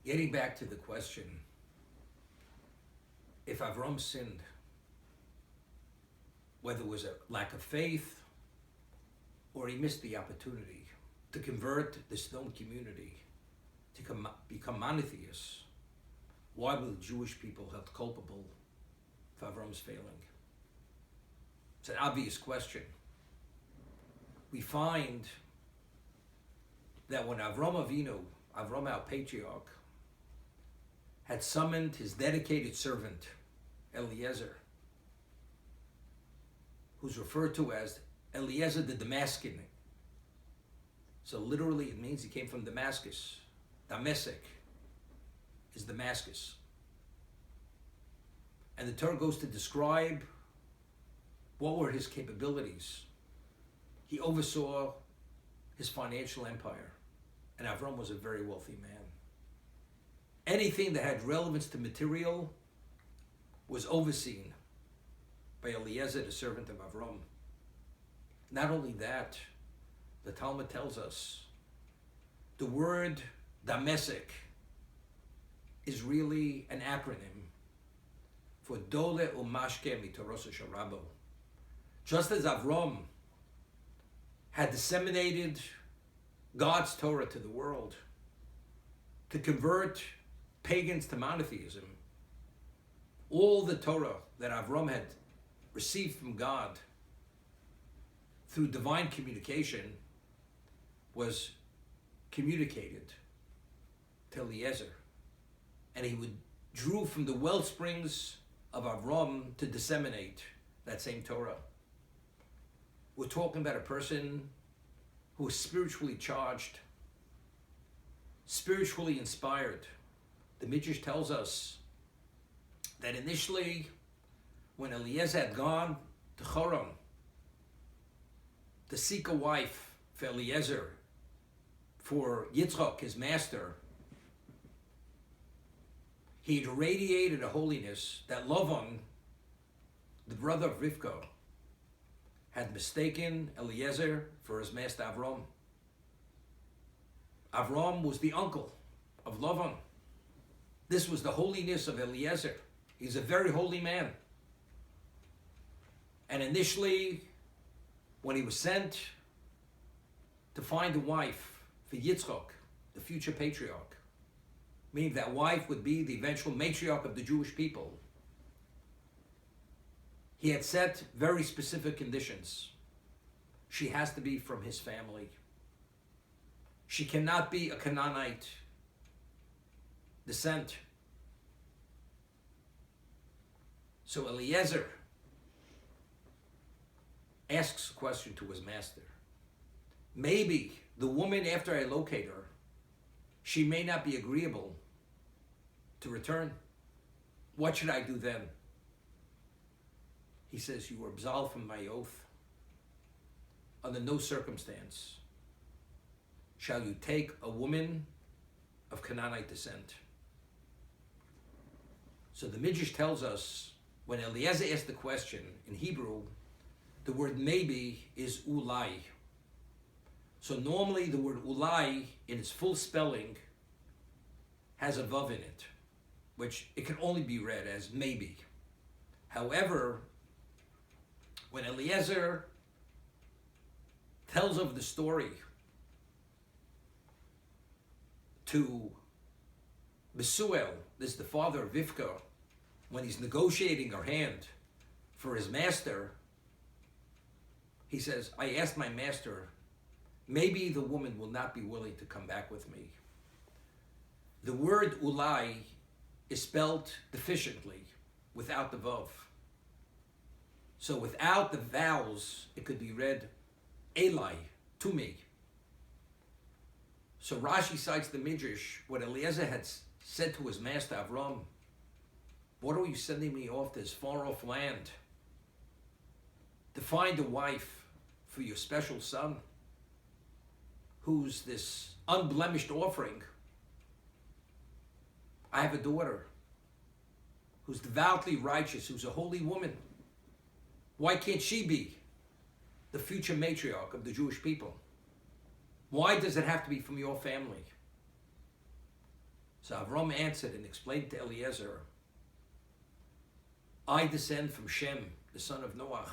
Getting back to the question, if Avram sinned, whether it was a lack of faith or he missed the opportunity to convert the stone community to become monotheists, why were the Jewish people held culpable for Avram's failing? It's an obvious question. We find that when Avram Avinu, Avram our patriarch, had summoned his dedicated servant, Eliezer, who's referred to as Eliezer the Damascus. So literally it means he came from Damascus. Damascus is Damascus. And the Torah goes to describe what were his capabilities. He oversaw his financial empire. And Avram was a very wealthy man. Anything that had relevance to material was overseen by Eliezer, the servant of Avram. Not only that, the Talmud tells us the word Damascus is really an acronym for Dole Umashke Mitoros Sharabo. Just as Avram had disseminated God's Torah to the world to convert pagans to monotheism, all the Torah that Avram had received from God through divine communication was communicated to Eliezer. And he drew from the well springs of Avram to disseminate that same Torah. We're talking about a person who is spiritually charged, spiritually inspired. The Midrash tells us that initially, when Eliezer had gone to Choron to seek a wife for Eliezer, for Yitzchak, his master, he had radiated a holiness that Lavan, the brother of Rivka, had mistaken Eliezer for his master Avram. Avram was the uncle of Lavan. This was the holiness of Eliezer. He's a very holy man. And initially, when he was sent to find a wife for Yitzchak, the future patriarch, meaning that wife would be the eventual matriarch of the Jewish people, he had set very specific conditions. She has to be from his family. She cannot be a Canaanite descent. So Eliezer asks a question to his master. Maybe the woman, after I locate her, she may not be agreeable to return. What should I do then? He says, you are absolved from my oath. Under no circumstance shall you take a woman of Canaanite descent. So the Midrash tells us, when Eliezer asked the question, in Hebrew, the word maybe is ulai. So normally the word ulai, in its full spelling, has a vav in it, which it can only be read as maybe. However, when Eliezer tells of the story to Besuel, this is the father of Rivka, when he's negotiating her hand for his master, he says, I asked my master, maybe the woman will not be willing to come back with me. The word ulai is spelled deficiently, without the vav. So without the vowels, it could be read Eli, to me. So Rashi cites the Midrash, what Eliezer had said to his master Avram, what are you sending me off to this far off land to find a wife for your special son, who's this unblemished offering? I have a daughter who's devoutly righteous, who's a holy woman. Why can't she be the future matriarch of the Jewish people? Why does it have to be from your family? So Avram answered and explained to Eliezer, I descend from Shem, the son of Noach.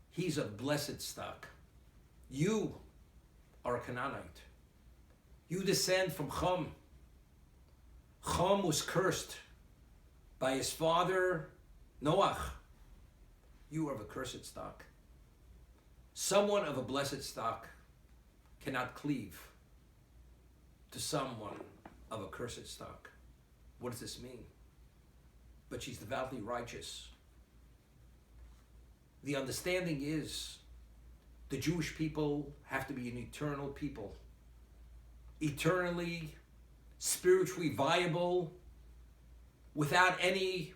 He's of blessed stock. You are a Canaanite. You descend from Chum. Chum was cursed by his father Noach. You are of a cursed stock. Someone of a blessed stock cannot cleave to someone of a cursed stock. What does this mean? But she's devoutly righteous. The understanding is the Jewish people have to be an eternal people, eternally, spiritually viable, without any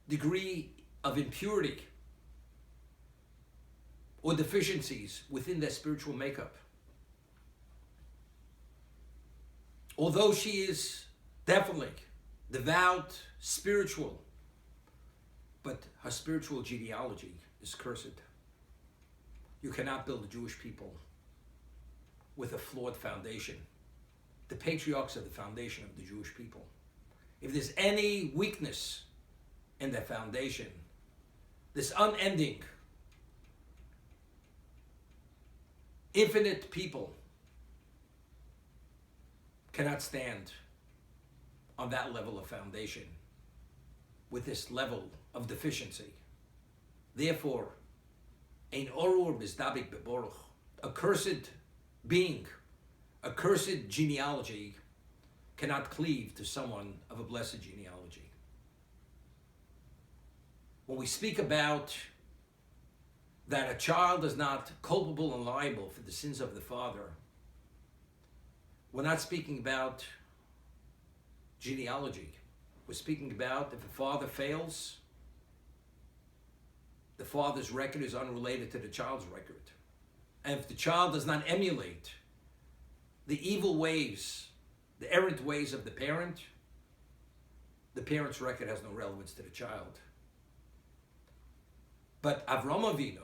degree of impurity or deficiencies within their spiritual makeup. Although she is definitely devout, spiritual, but her spiritual genealogy is cursed. You cannot build a Jewish people with a flawed foundation. The patriarchs are the foundation of the Jewish people. If there's any weakness in their foundation, this unending, infinite people cannot stand on that level of foundation with this level of deficiency. Therefore, ein orur bizdabik beborach, a cursed being, a cursed genealogy cannot cleave to someone of a blessed genealogy. When we speak about that a child is not culpable and liable for the sins of the father, we're not speaking about genealogy. We're speaking about if a father fails, the father's record is unrelated to the child's record. And if the child does not emulate the evil ways, the errant ways of the parent's record has no relevance to the child. But Avram Avinu,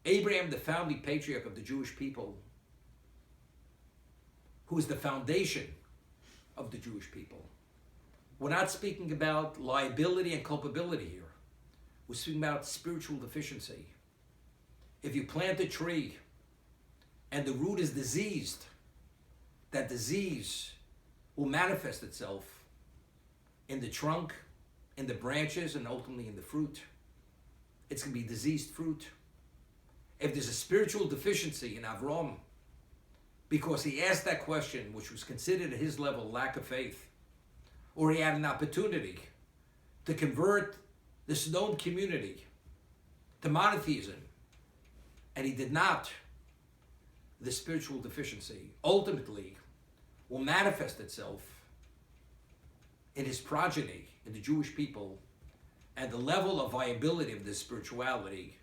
Abraham, the founding patriarch of the Jewish people, who is the foundation of the Jewish people. We're not speaking about liability and culpability here. We're speaking about spiritual deficiency. If you plant a tree and the root is diseased, that disease will manifest itself in the trunk, in the branches, and ultimately in the fruit. It's going to be diseased fruit. If there's a spiritual deficiency in Avram, because he asked that question, which was considered at his level lack of faith, or he had an opportunity to convert the Sodom community to monotheism, and he did not, the spiritual deficiency ultimately will manifest itself in his progeny, in the Jewish people, and the level of viability of this spirituality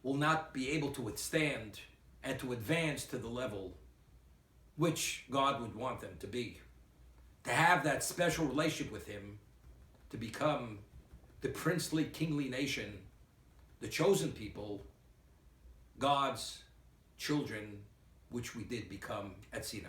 will not be able to withstand and to advance to the level which God would want them to be. To have that special relationship with him, to become the princely, kingly nation, the chosen people, God's children, which we did become at Sinai.